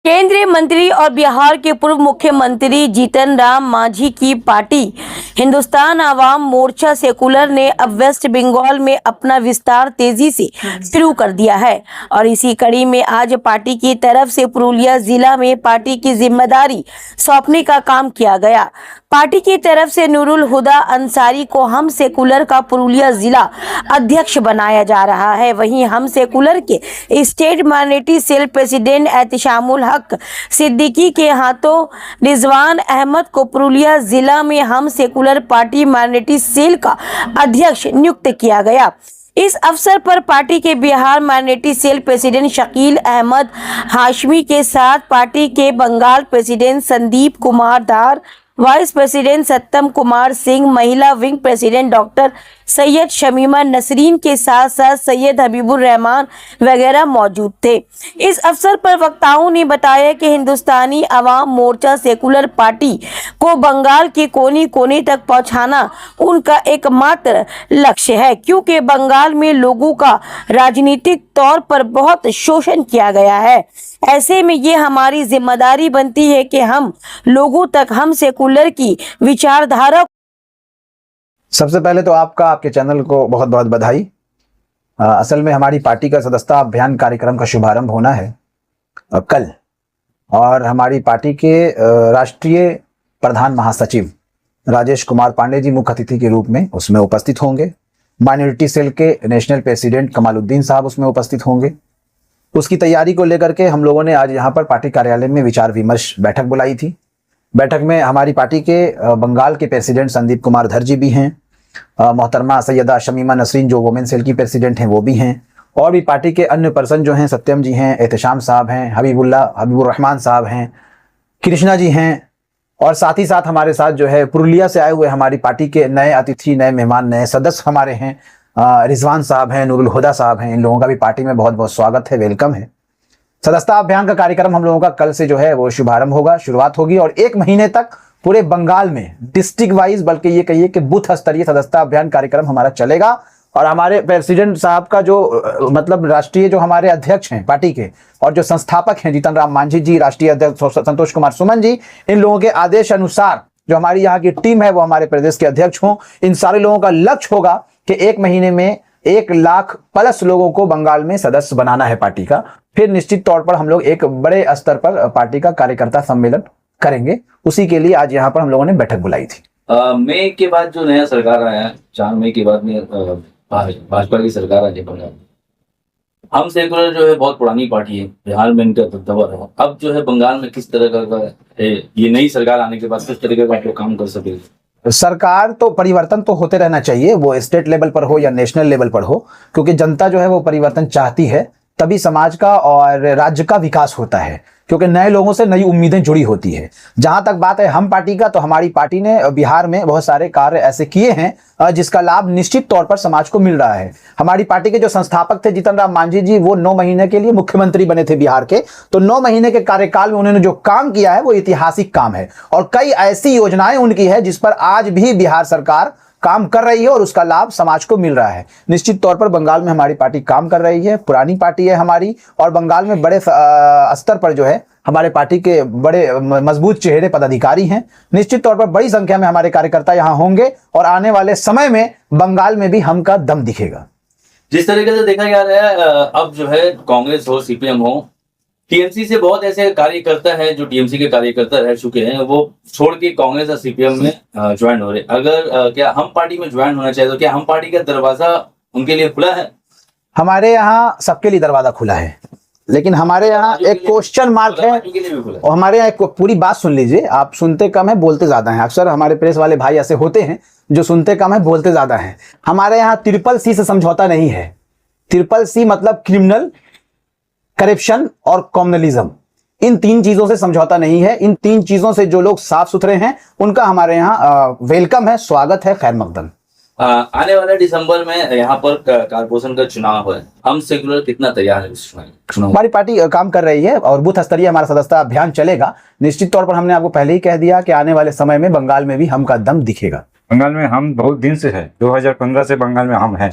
केंद्रीय मंत्री और बिहार के पूर्व मुख्यमंत्री जीतन राम मांझी की पार्टी हिंदुस्तान आवाम मोर्चा सेकुलर ने अब वेस्ट बंगाल में अपना विस्तार तेजी से शुरू कर दिया है और इसी कड़ी में आज पार्टी की तरफ से पुरुलिया जिला में पार्टी की जिम्मेदारी सौंपने का काम किया गया। पार्टी की तरफ से नूरुल हुदा अंसारी को हम सेकुलर का पुरुलिया जिला अध्यक्ष बनाया जा रहा है। वहीं हम सेकुलर के स्टेट माइनॉरिटी सेल प्रेसिडेंट एहतिशामुल हक सिद्दीकी के हाथों रिजवान अहमद को पुरुलिया जिला में हम सेकुलर पार्टी माइनॉरिटी सेल का अध्यक्ष नियुक्त किया गया। इस अवसर पर पार्टी के Bihar minority cell president Shakeel Ahmad Hashmi के साथ पार्टी के Bengal president Sandeep Kumar Dhar, vice president Sattam Kumar Singh, महिला wing president doctor Syed Shamima Nasreen के साथ साथ सैयद हबीबुर रहमान वगैरह मौजूद थे। इस अवसर पर वक्ताओं ने बताया कि हिंदुस्तानी अवाम मोर्चा सेकुलर पार्टी को बंगाल के कोने कोने तक पहुंचाना उनका एकमात्र लक्ष्य है, क्योंकि बंगाल में लोगों का राजनीतिक तौर पर बहुत शोषण किया गया है। ऐसे में ये हमारी जिम्मेदारी बनती है कि हम लोगों तक हम सेकुलर की विचारधारा। सबसे पहले तो आपके चैनल को बहुत बहुत बधाई। असल में हमारी पार्टी का सदस्यता अभियान कार्यक्रम का शुभारंभ होना है कल, और हमारी पार्टी के राष्ट्रीय प्रधान महासचिव राजेश कुमार पांडे जी मुख्य अतिथि के रूप में उसमें उपस्थित होंगे। माइनॉरिटी सेल के नेशनल प्रेसिडेंट कमालुद्दीन साहब उसमें उपस्थित होंगे। उसकी तैयारी को लेकर के हम लोगों ने आज यहाँ पर पार्टी कार्यालय में विचार विमर्श बैठक बुलाई थी। बैठक में हमारी पार्टी के बंगाल के प्रेसिडेंट संदीप कुमार धर जी भी हैं, मोहतरमा सैयदा शमीमा नसरीन जो वुमेन सेल की प्रेसिडेंट हैं वो भी हैं, और भी पार्टी के अन्य पर्सन जो हैं सत्यम जी हैं, एहतिशाम साहब हैं, हबीबुर रहमान साहब हैं, कृष्णा जी हैं, और साथ ही साथ हमारे साथ जो है पुरुलिया से आए हुए हमारी पार्टी के नए अतिथि, नए मेहमान, नए सदस्य हमारे हैं, रिजवान साहब हैं, नूरुल हुदा साहब हैं। इन लोगों का भी पार्टी में बहुत बहुत स्वागत है, वेलकम है। सदस्यता अभियान का कार्यक्रम हम लोगों का कल से जो है वो शुभारंभ होगा, शुरुआत होगी, और 1 महीने तक पूरे बंगाल में डिस्ट्रिक्ट वाइज, बल्कि ये कहिए कि बूथ स्तरीय सदस्यता अभियान कार्यक्रम हमारा चलेगा। और हमारे प्रेसिडेंट साहब का जो मतलब राष्ट्रीय जो हमारे अध्यक्ष हैं पार्टी के और जो संस्थापक हैं जीतन राम मांझी जी, राष्ट्रीय अध्यक्ष संतोष कुमार सुमन जी, इन लोगों के आदेश अनुसार जो हमारी यहाँ की टीम है वो हमारे प्रदेश के अध्यक्ष हों। इन सारे लोगों का लक्ष्य होगा कि 1 महीने में 1 लाख प्लस लोगों को बंगाल में सदस्य बनाना है पार्टी का। फिर निश्चित तौर पर हम लोग एक बड़े स्तर पर पार्टी का कार्यकर्ता सम्मेलन करेंगे। उसी के लिए आज यहाँ पर हम लोगों ने बैठक बुलाई थी। मई के बाद जो नया सरकार आया, 4 मई के बाद में भाजपा की सरकार आई बंगाल। हम सेकुलर जो है बहुत पुरानी पार्टी है, बिहार में इनका दबदबा रहा। अब जो है बंगाल में किस तरह का है ये नई सरकार आने के बाद किस तरीके का काम कर सकेगी? सरकार तो परिवर्तन तो होते रहना चाहिए, वो स्टेट लेवल पर हो या नेशनल लेवल पर हो, क्योंकि जनता जो है वो परिवर्तन चाहती है, तभी समाज का और राज्य का विकास होता है, क्योंकि नए लोगों से नई उम्मीदें जुड़ी होती है। जहां तक बात है हम पार्टी का, तो हमारी पार्टी ने बिहार में बहुत सारे कार्य ऐसे किए हैं जिसका लाभ निश्चित तौर पर समाज को मिल रहा है। हमारी पार्टी के जो संस्थापक थे जीतन राम मांझी जी, वो 9 महीने के लिए मुख्यमंत्री बने थे बिहार के, तो 9 महीने के कार्यकाल में उन्होंने जो काम किया है वो ऐतिहासिक काम है, और कई ऐसी योजनाएं उनकी है जिस पर आज भी बिहार सरकार काम कर रही है और उसका लाभ समाज को मिल रहा है। निश्चित तौर पर बंगाल में हमारी पार्टी काम कर रही है, पुरानी पार्टी है हमारी, और बंगाल में बड़े स्तर पर जो है हमारे पार्टी के बड़े मजबूत चेहरे पदाधिकारी हैं। निश्चित तौर पर बड़ी संख्या में हमारे कार्यकर्ता यहाँ होंगे, और आने वाले समय में बंगाल में भी हम का दम दिखेगा। जिस तरीके से देखा जा रहा है, अब जो है कांग्रेस हो, सीपीएम हो, टीएमसी से बहुत ऐसे कार्यकर्ता है जो टीएमसी के कार्यकर्ता रह चुके हैं, वो छोड़ के कांग्रेस और सीपीएम में ज्वाइन हो रहे। अगर क्या हम पार्टी में ज्वाइन होना चाहिए तो क्या हम पार्टी का दरवाजा उनके लिए खुला है? हमारे यहाँ सबके लिए दरवाजा खुला है, लेकिन हमारे यहाँ एक क्वेश्चन मार्क है। और हमारे यहाँ एक पूरी बात सुन लीजिए, आप सुनते कम है बोलते ज्यादा हैं। अक्सर हमारे प्रेस वाले भाई ऐसे होते हैं जो सुनते कम है बोलते ज्यादा हैं। हमारे यहाँ CCC से समझौता नहीं है। CCC मतलब क्रिमिनल, करप्शन और कम्युनलिज्म, इन 3 चीजों से समझौता नहीं है। इन 3 चीजों से जो लोग साफ सुथरे हैं उनका हमारे यहाँ वेलकम है, स्वागत है, खैर मकदम। आने वाले दिसंबर में यहाँ पर कारपोरेशन का चुनाव है, हम सेकुलर कितना तैयार है इस चुनाव? हमारी पार्टी काम कर रही है और बूथ स्तरीय हमारा सदस्यता अभियान चलेगा। निश्चित तौर पर हमने आपको पहले ही कह दिया कि आने वाले समय में बंगाल में भी हम का दम दिखेगा। बंगाल में हम बहुत दिन से है, 2015 से बंगाल में हम हैं,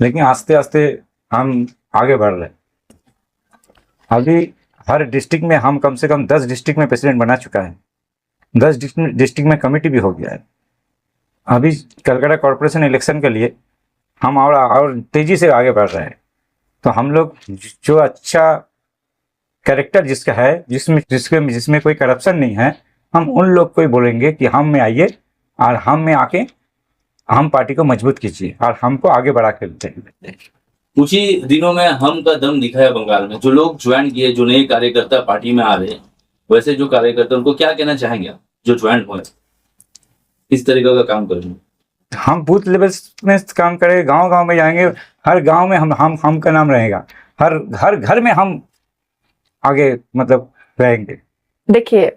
लेकिन आस्ते आस्ते हम आगे बढ़ रहे। अभी हर डिस्ट्रिक्ट में हम कम से कम 10 डिस्ट्रिक्ट में प्रेसिडेंट बना चुका है, 10 डिस्ट्रिक्ट में कमेटी भी हो गया है। अभी कलकत्ता कॉरपोरेशन इलेक्शन के लिए हम और तेजी से आगे बढ़ रहे हैं। तो हम लोग जो अच्छा कैरेक्टर जिसका है, जिसमें कोई करप्शन नहीं है, हम उन लोग को ही बोलेंगे कि हम में आइए और हम में आके हम पार्टी को मजबूत कीजिए और हमको आगे बढ़ा के दें। कुछ ही दिनों में हम का दम दिखा है बंगाल में। जो लोग ज्वाइन किए, जो नए कार्यकर्ता पार्टी में आ रहे हैं, वैसे जो कार्यकर्ता उनको क्या कहना चाहेंगे आप जो ज्वाइन हुए, इस तरीके का काम करेंगे? हम बूथ लेवल में काम करेंगे, गांव गांव में जाएंगे, हर गांव में हम का नाम रहेगा, हर घर में हम आगे मतलब रहेंगे। देखिए,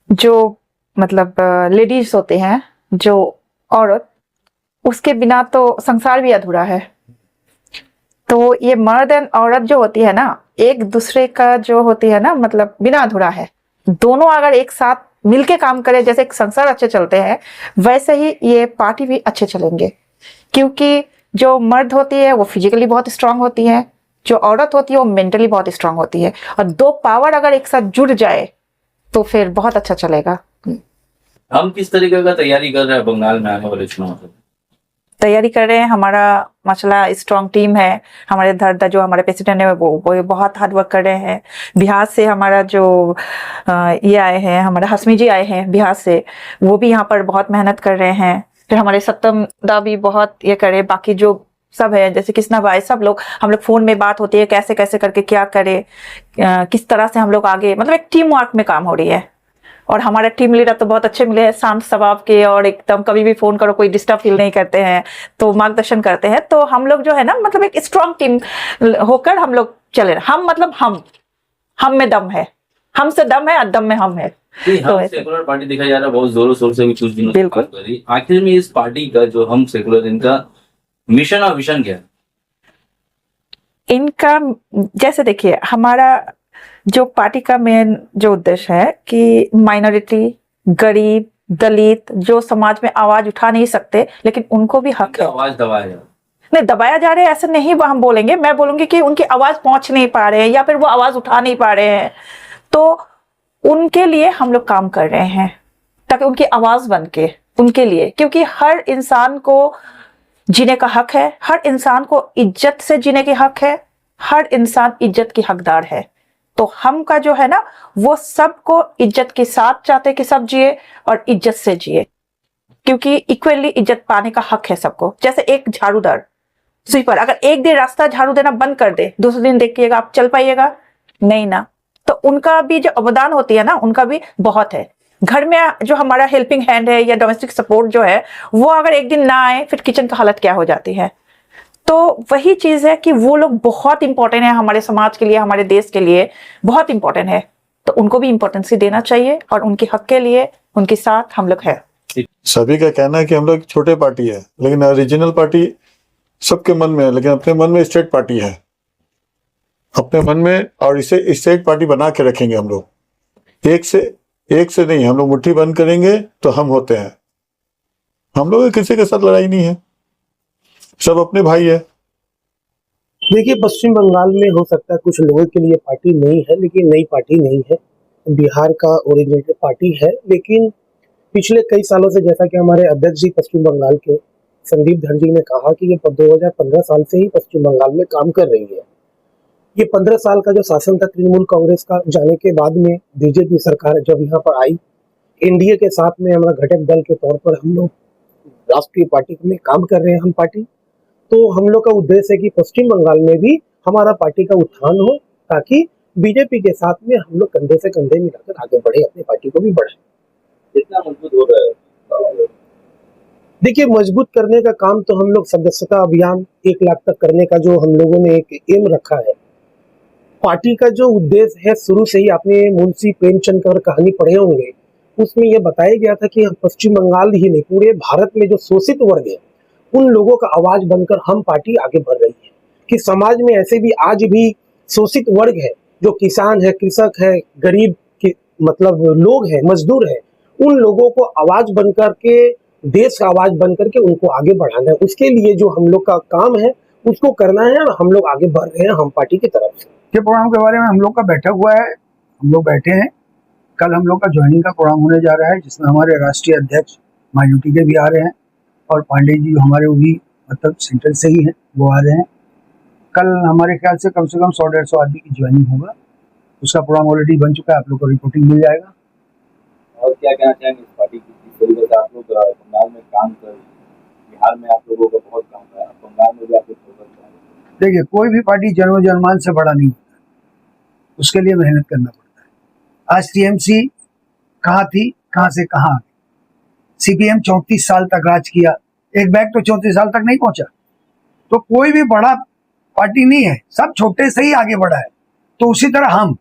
जो मतलब लेडीज होते हैं, जो औरत, उसके बिना तो संसार भी अधूरा है। तो ये मर्द एंड औरत जो होती है ना, एक दूसरे का जो होती है ना, मतलब बिना अधूरा है। दोनों अगर एक साथ मिलके काम करें, जैसे संसार अच्छे चलते हैं, वैसे ही ये पार्टी भी अच्छे चलेंगे। क्योंकि जो मर्द होती है वो फिजिकली बहुत स्ट्रांग होती है, जो औरत होती है वो मेंटली बहुत स्ट्रांग होती है, और दो पावर अगर एक साथ जुड़ जाए तो फिर बहुत अच्छा चलेगा। हम किस तरीके का तैयारी कर रहे हैं बंगाल में आने वाले चुनाव की? तैयारी कर रहे हैं। हमारा माशाल्लाह स्ट्रांग टीम है। हमारे धरदा जो हमारे प्रेसिडेंट है वो बहुत हार्ड वर्क कर रहे हैं। बिहार से हमारा जो ये आए हैं, हमारे हसमी जी आए हैं बिहार से, वो भी यहाँ पर बहुत मेहनत कर रहे हैं। फिर हमारे सत्तम दा भी बहुत ये करे, बाकी जो सब है जैसे कृष्णा भाई, सब लोग, हम लोग फोन में बात होती है कैसे कैसे करके क्या करे, किस तरह से हम लोग आगे, मतलब एक टीम वर्क में काम हो रही है। और हमारे टीम लीडर तो बहुत अच्छे मिले हैं, शांत स्वभाव के, और एकदम कभी भी फोन करो कोई डिस्टर्ब फील नहीं करते हैं, तो मार्गदर्शन करते हैं। तो हम लोग जो है ना, मतलब एक स्ट्रांग टीम होकर हम लोग चले। हम मतलब हम में दम है, हमसे दम है और दम में हम है। हम सेकुलर पार्टी देखा जा रहा है बहुत जोरों शोर से भी कुछ दिनों से बात कर रही। आखिर में इस पार्टी का जो हम सेकुलर, इनका मिशन और विजन क्या है? इनका जैसे देखिए, हमारा जो पार्टी का मेन जो उद्देश्य है कि माइनॉरिटी, गरीब, दलित, जो समाज में आवाज उठा नहीं सकते लेकिन उनको भी हक है। आवाज दबाया जा रहा है? नहीं दबाया जा रहा है ऐसे नहीं हम बोलेंगे, मैं बोलूंगी कि उनकी आवाज पहुंच नहीं पा रहे हैं या फिर वो आवाज उठा नहीं पा रहे हैं, तो उनके लिए हम लोग काम कर रहे हैं ताकि उनकी आवाज बन के उनके लिए। क्योंकि हर इंसान को जीने का हक है, हर इंसान को इज्जत से जीने के हक है, हर इंसान इज्जत की हकदार है। तो हम का जो है ना, वो सबको इज्जत के साथ चाहते कि सब जिए और इज्जत से जिए, क्योंकि इक्वली इज्जत पाने का हक है सबको। जैसे एक झाड़ूदार, स्वीपर, अगर एक दिन रास्ता झाड़ू देना बंद कर दे, दूसरे दिन देखिएगा आप चल पाइएगा नहीं ना। तो उनका भी जो अवदान होती है ना, उनका भी बहुत है। घर में जो हमारा हेल्पिंग हैंड है या डोमेस्टिक सपोर्ट जो है, वो अगर एक दिन ना आए, फिर किचन का हालत क्या हो जाती है। तो वही चीज है कि वो लोग बहुत इंपॉर्टेंट है हमारे समाज के लिए, हमारे देश के लिए बहुत इंपॉर्टेंट है। तो उनको भी इंपॉर्टेंस देना चाहिए और उनके हक के लिए उनके साथ हम लोग है। सभी का कहना है कि हम लोग छोटे पार्टी है, लेकिन रीजनल पार्टी सबके मन में है, लेकिन अपने मन में स्टेट पार्टी है अपने मन में, और इसे स्टेट पार्टी बना के रखेंगे हम लोग। एक से नहीं, हम लोग मुट्ठी बंद करेंगे तो हम होते हैं। हम लोग किसी के साथ लड़ाई नहीं है, सब अपने भाई है। देखिए, पश्चिम बंगाल में हो सकता है कुछ लोगों के लिए पार्टी नहीं है, लेकिन नई पार्टी नहीं है। बिहार का ओरिजिनेटेड पार्टी है, लेकिन पिछले कई सालों से, जैसा कि हमारे अध्यक्ष जी पश्चिम बंगाल के संदीप धर जी ने कहा कि ये 2015 साल से ही पश्चिम बंगाल में काम कर रही है। ये 15 साल का जो शासन था तृणमूल कांग्रेस का जाने के बाद में बीजेपी सरकार जब यहाँ पर आई, एनडीए के साथ में हमारा घटक दल के तौर पर हम लोग राष्ट्रीय पार्टी में काम कर रहे हैं। हम पार्टी, तो हम लोग का उद्देश्य है कि पश्चिम बंगाल में भी हमारा पार्टी का उत्थान हो, ताकि बीजेपी के साथ में हम लोग कंधे से कंधे मिलाकर आगे बढ़े, अपनी पार्टी को भी बढ़ाए। कितना मजबूत हो रहा है? देखिए, मजबूत करने का काम तो हम लोग सदस्यता अभियान 1 लाख तक करने का जो हम लोगों ने एक एम रखा है। पार्टी का जो उद्देश्य है, शुरू से ही आपने मुंशी प्रेमचंद की कहानी पढ़े होंगे, उसमें यह बताया गया था कि पश्चिम बंगाल ही नहीं, पूरे भारत में जो शोषित वर्ग है, उन लोगों का आवाज बनकर हम पार्टी आगे बढ़ रही है। कि समाज में ऐसे भी आज भी शोषित वर्ग है, जो किसान है, कृषक है, गरीब के मतलब लोग हैं, मजदूर है, उन लोगों को आवाज बनकर के, देश का आवाज बनकर के उनको आगे बढ़ाना है। उसके लिए जो हम लोग का काम है उसको करना है और हम लोग आगे बढ़ रहे हैं हम पार्टी की तरफ से। के प्रोग्राम के बारे में हम लोग का बैठक हुआ है, हम लोग बैठे हैं। कल हम लोग का ज्वाइनिंग का प्रोग्राम होने जा रहा है, जिसमें हमारे राष्ट्रीय अध्यक्ष मायावती के भी आ रहे हैं और पांडे जी हमारे वो भी मतलब सेंट्रल से ही हैं, वो आ रहे हैं। कल हमारे ख्याल से कम 100-150 आदमी की ज्वाइनिंग होगा। उसका प्रोग्राम ऑलरेडी बन चुका है, आप लोग को रिपोर्टिंग मिल जाएगा। और क्या कहना चाहेंगे इस पार्टी की, जिस तरीके से आप लोग बंगाल में काम कर, बिहार में आप लोगों का बहुत काम है, बंगाल में भी आप लोग देखिए, कोई भी पार्टी जन्म जन्मान से बड़ा नहीं होता, उसके लिए मेहनत करना पड़ता है। आज टीएमसी कहाँ थी, कहाँ से कहाँ आ गई। सीपीएम 34 साल तक राज किया, एक बैग तो 34 साल तक नहीं पहुंचा। तो कोई भी बड़ा पार्टी नहीं है, सब छोटे से ही आगे बढ़ा है। तो उसी तरह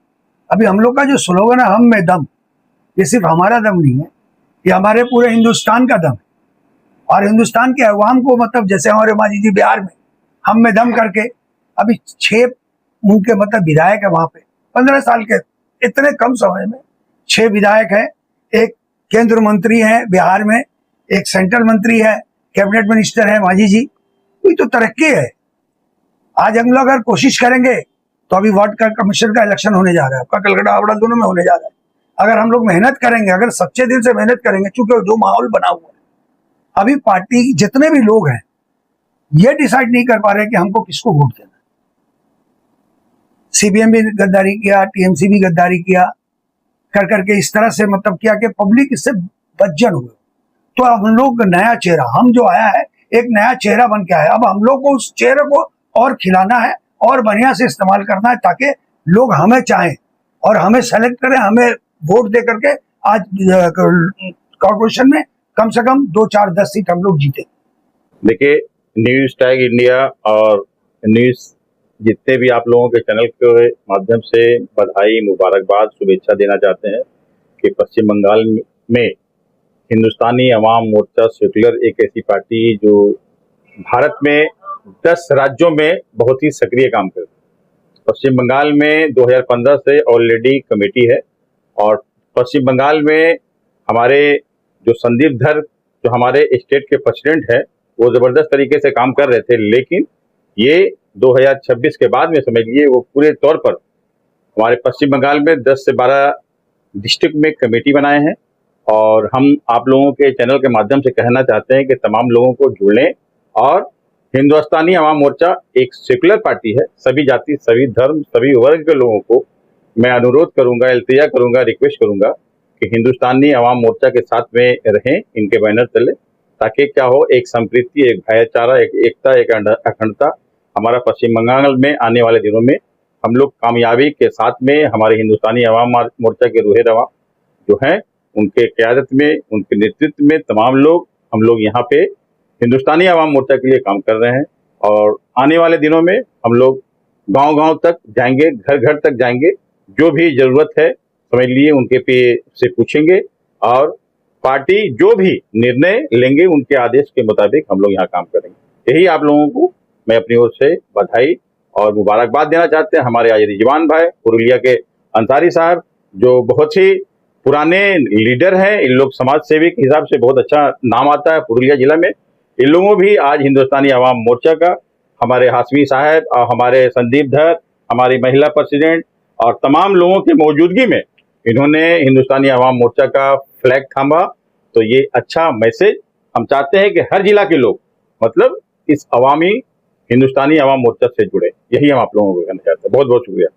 अभी हम लोग का जो स्लोगन है हम में दम, ये सिर्फ हमारा दम नहीं है, ये हमारे पूरे हिंदुस्तान का दम है। और हिंदुस्तान के अवाम को मतलब जैसे हमारे मांझी जी बिहार में हम में दम करके अभी 6 उनके मतलब विधायक है वहां पे, 15 साल के इतने कम समय में 6 विधायक है, एक केंद्र मंत्री है बिहार में, एक सेंट्रल मंत्री है, कैबिनेट मिनिस्टर है मांझी जी। कोई तो तरक्की है। आज हम लोग अगर कोशिश करेंगे तो अभी वार्ड का कमीशन का इलेक्शन होने जा रहा है, आपका कलकत्ता हावड़ा दोनों में होने जा रहा है। अगर हम लोग मेहनत करेंगे, अगर सच्चे दिल से मेहनत करेंगे, चूंकि जो माहौल बना हुआ है, अभी पार्टी जितने भी लोग हैं ये डिसाइड नहीं कर पा रहे कि हमको किसको वोट देना। सीपीएम भी गद्दारी किया, टीएमसी भी गद्दारी किया, कर करके इस तरह से मतलब किया कि पब्लिक इससे बदजन हुए। तो अब हम लोग नया चेहरा, हम जो आया है एक नया चेहरा बन के आया। अब हम लोग को उस चेहरे को और खिलाना है और बढ़िया से इस्तेमाल करना है, ताकि लोग हमें चाहें और हमें सेलेक्ट करें, हमें वोट दे करके आज कॉर्पोरेशन में कम से कम 2, 4, 10 सीट हम लोग जीते। देखिए, न्यूज टैग इंडिया और न्यूज जितने भी आप लोगों के चैनल के माध्यम से बधाई, मुबारकबाद, शुभेच्छा देना चाहते हैं कि पश्चिम बंगाल में हिंदुस्तानी अवाम मोर्चा सेक्युलर एक ऐसी पार्टी जो भारत में 10 राज्यों में बहुत ही सक्रिय काम करती है। पश्चिम बंगाल में 2015 से ऑलरेडी कमेटी है और पश्चिम बंगाल में हमारे जो संदीप धर जो हमारे स्टेट के प्रेसिडेंट है वो ज़बरदस्त तरीके से काम कर रहे थे, लेकिन ये 2026 के बाद में समझ लीजिए वो पूरे तौर पर हमारे पश्चिम बंगाल में 10 से 12 डिस्ट्रिक्ट में कमेटी बनाए हैं। और हम आप लोगों के चैनल के माध्यम से कहना चाहते हैं कि तमाम लोगों को जुड़ लें। और हिंदुस्तानी अवाम मोर्चा एक सेकुलर पार्टी है, सभी जाति, सभी धर्म, सभी वर्ग के लोगों को मैं अनुरोध करूंगा, इल्तिजा करूंगा, रिक्वेस्ट करूंगा कि हिंदुस्तानी अवाम मोर्चा के साथ में रहें, इनके बैनर तले, ताकि क्या हो, एक संप्रीति, एक भाईचारा, एक एकता, एक अखंडता हमारा पश्चिम बंगाल में आने वाले दिनों में हम लोग कामयाबी के साथ में हमारे हिंदुस्तानी अवाम मोर्चा के रूहे रवा जो हैं उनके क़यादत में, उनके नेतृत्व में तमाम लोग हम लोग यहाँ पे हिंदुस्तानी अवाम मोर्चा के लिए काम कर रहे हैं। और आने वाले दिनों में हम लोग गांव-गांव तक जाएंगे, घर-घर तक जाएंगे, जो भी ज़रूरत है समझ लिए उनके पे से पूछेंगे और पार्टी जो भी निर्णय लेंगे उनके आदेश के मुताबिक हम लोग यहाँ काम करेंगे। यही आप लोगों को मैं अपनी ओर से बधाई और मुबारकबाद देना चाहते हैं। हमारे आज रिजवान भाई पुरुलिया के अंसारी साहब जो बहुत ही पुराने लीडर हैं, इन लोग समाज सेवी के हिसाब से बहुत अच्छा नाम आता है पुरुलिया जिला में। इन लोगों भी आज हिंदुस्तानी अवाम मोर्चा का, हमारे हाशमी साहब और हमारे संदीप धर, हमारी महिला प्रेसिडेंट और तमाम लोगों की मौजूदगी में इन्होंने हिंदुस्तानी अवाम मोर्चा का फ्लैग थामा। तो ये अच्छा मैसेज हम चाहते हैं कि हर जिला के लोग मतलब इस अवामी हिंदुस्तानी अवाम मोर्चा से जुड़े। यही हम आप लोगों को कहना चाहते हैं। बहुत बहुत शुक्रिया।